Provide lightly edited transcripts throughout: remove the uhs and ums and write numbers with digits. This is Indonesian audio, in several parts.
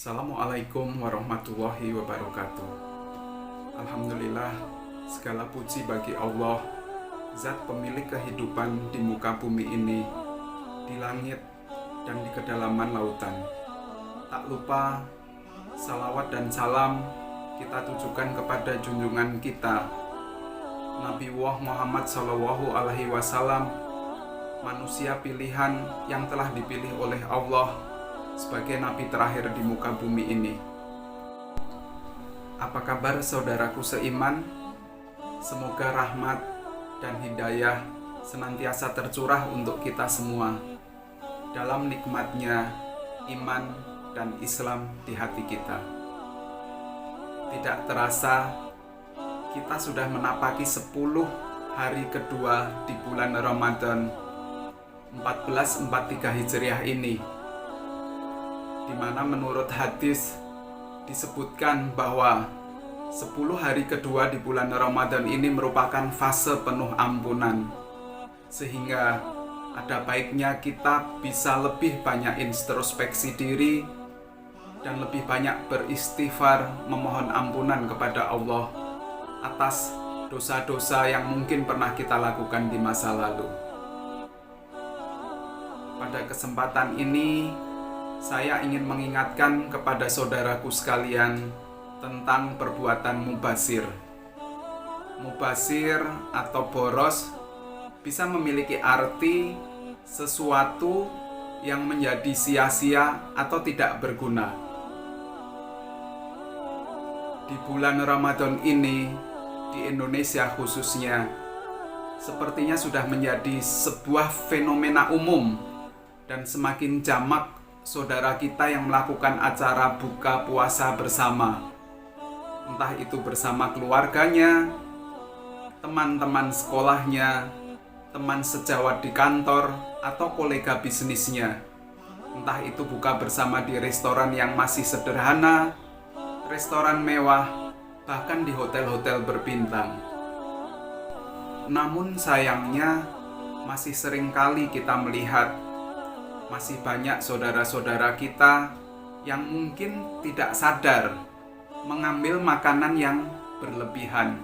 Assalamualaikum warahmatullahi wabarakatuh. Alhamdulillah, segala puji bagi Allah, Zat pemilik kehidupan di muka bumi ini, di langit dan di kedalaman lautan. Tak lupa, salawat dan salam kita tujukan kepada junjungan kita, Nabi Muhammad SAW, manusia pilihan yang telah dipilih oleh Allah sebagai nabi terakhir di muka bumi ini. Apa kabar saudaraku seiman? Semoga rahmat dan hidayah senantiasa tercurah untuk kita semua dalam nikmatnya iman dan Islam di hati kita. Tidak terasa kita sudah menapaki 10 hari kedua di bulan Ramadan 1443 Hijriah ini, di mana menurut hadis disebutkan bahwa 10 hari kedua di bulan Ramadan ini merupakan fase penuh ampunan, sehingga ada baiknya kita bisa lebih banyak introspeksi diri dan lebih banyak beristighfar, memohon ampunan kepada Allah atas dosa-dosa yang mungkin pernah kita lakukan di masa lalu. Pada kesempatan ini saya ingin mengingatkan kepada saudaraku sekalian tentang perbuatan mubazir. Mubazir atau boros bisa memiliki arti sesuatu yang menjadi sia-sia atau tidak berguna. Di bulan Ramadan ini, di Indonesia khususnya, sepertinya sudah menjadi sebuah fenomena umum dan semakin jamak saudara kita yang melakukan acara buka puasa bersama, entah itu bersama keluarganya, teman-teman sekolahnya, teman sejawat di kantor, atau kolega bisnisnya. Entah itu buka bersama di restoran yang masih sederhana, restoran mewah, bahkan di hotel-hotel berbintang. Namun sayangnya masih sering kali kita melihat masih banyak saudara-saudara kita yang mungkin tidak sadar mengambil makanan yang berlebihan.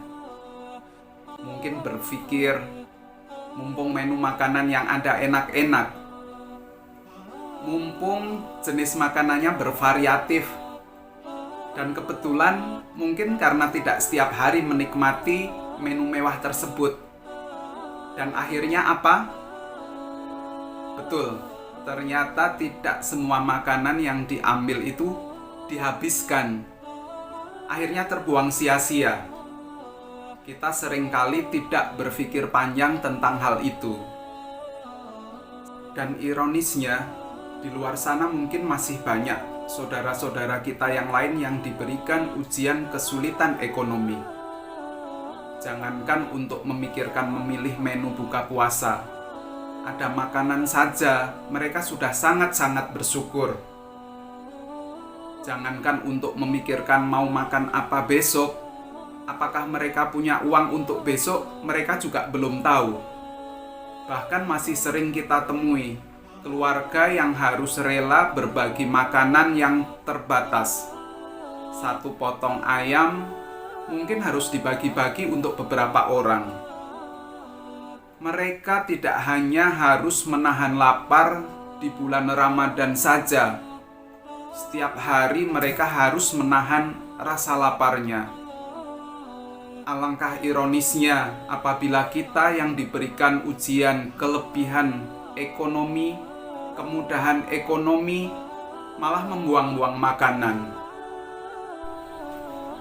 Mungkin berpikir, mumpung menu makanan yang ada enak-enak, mumpung jenis makanannya bervariatif, dan kebetulan mungkin karena tidak setiap hari menikmati menu mewah tersebut. Dan akhirnya apa? Betul, ternyata tidak semua makanan yang diambil itu dihabiskan. Akhirnya terbuang sia-sia. Kita seringkali tidak berpikir panjang tentang hal itu. Dan ironisnya, di luar sana mungkin masih banyak saudara-saudara kita yang lain yang diberikan ujian kesulitan ekonomi. Jangankan untuk memikirkan memilih menu buka puasa, ada makanan saja mereka sudah sangat-sangat bersyukur. Jangankan untuk memikirkan mau makan apa besok, apakah mereka punya uang untuk besok, mereka juga belum tahu. Bahkan masih sering kita temui keluarga yang harus rela berbagi makanan yang terbatas. Satu potong ayam mungkin harus dibagi-bagi untuk beberapa orang. Mereka tidak hanya harus menahan lapar di bulan Ramadan saja. Setiap hari mereka harus menahan rasa laparnya. Alangkah ironisnya apabila kita yang diberikan ujian kelebihan ekonomi, kemudahan ekonomi, malah membuang-buang makanan.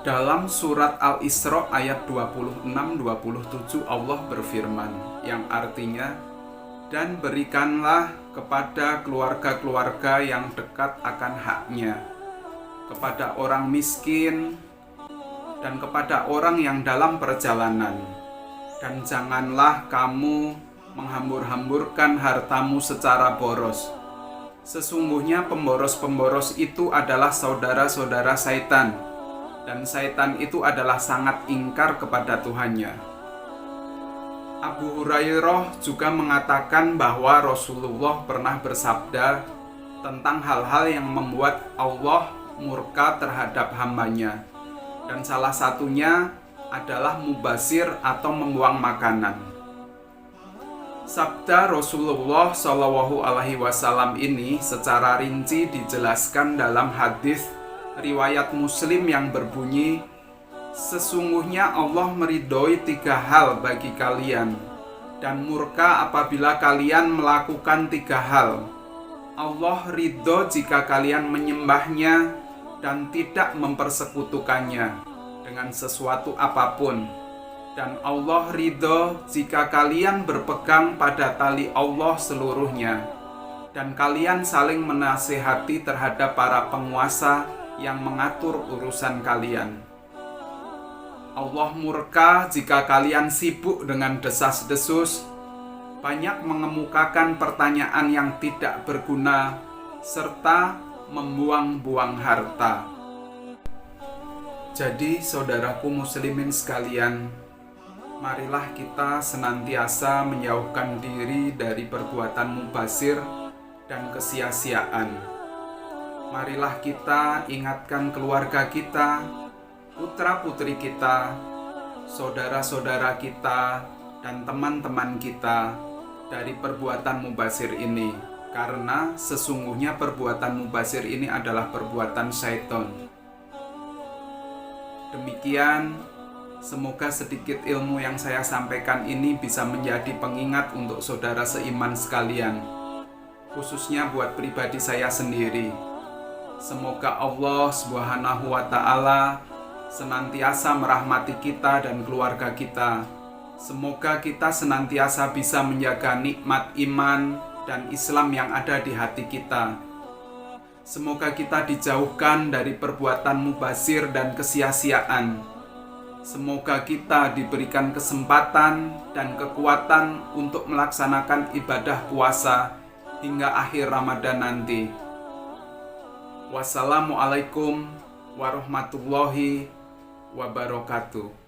Dalam surat Al-Isra ayat 26-27 Allah berfirman, yang artinya, dan berikanlah kepada keluarga-keluarga yang dekat akan haknya, kepada orang miskin dan kepada orang yang dalam perjalanan, dan janganlah kamu menghambur-hamburkan hartamu secara boros. Sesungguhnya pemboros-pemboros itu adalah saudara-saudara Saitan, dan Saitan itu adalah sangat ingkar kepada Tuhannya. Abu Hurairah juga mengatakan bahwa Rasulullah pernah bersabda tentang hal-hal yang membuat Allah murka terhadap hambanya. Dan salah satunya adalah mubazir atau membuang makanan. Sabda Rasulullah Shallallahu Alaihi Wasallam ini secara rinci dijelaskan dalam hadis riwayat Muslim yang berbunyi, sesungguhnya Allah meridhoi 3 hal bagi kalian dan murka apabila kalian melakukan 3 hal. Allah ridho jika kalian menyembahnya dan tidak mempersekutukannya dengan sesuatu apapun. Dan Allah ridho jika kalian berpegang pada tali Allah seluruhnya dan kalian saling menasihati terhadap para penguasa yang mengatur urusan kalian. Allah murka jika kalian sibuk dengan desas-desus, banyak mengemukakan pertanyaan yang tidak berguna, serta membuang-buang harta. Jadi saudaraku muslimin sekalian, marilah kita senantiasa menjauhkan diri dari perbuatan mubazir dan kesia-siaan. Marilah kita ingatkan keluarga kita, putra-putri kita, saudara-saudara kita, dan teman-teman kita dari perbuatan mubazir ini. Karena sesungguhnya perbuatan mubazir ini adalah perbuatan syaitan. Demikian, semoga sedikit ilmu yang saya sampaikan ini bisa menjadi pengingat untuk saudara seiman sekalian, khususnya buat pribadi saya sendiri. Semoga Allah Subhanahu wa Ta'ala senantiasa merahmati kita dan keluarga kita. Semoga kita senantiasa bisa menjaga nikmat iman dan Islam yang ada di hati kita. Semoga kita dijauhkan dari perbuatan mubazir dan kesia-siaan. Semoga kita diberikan kesempatan dan kekuatan untuk melaksanakan ibadah puasa hingga akhir Ramadan nanti. Wassalamualaikum warahmatullahi wabarakatuh.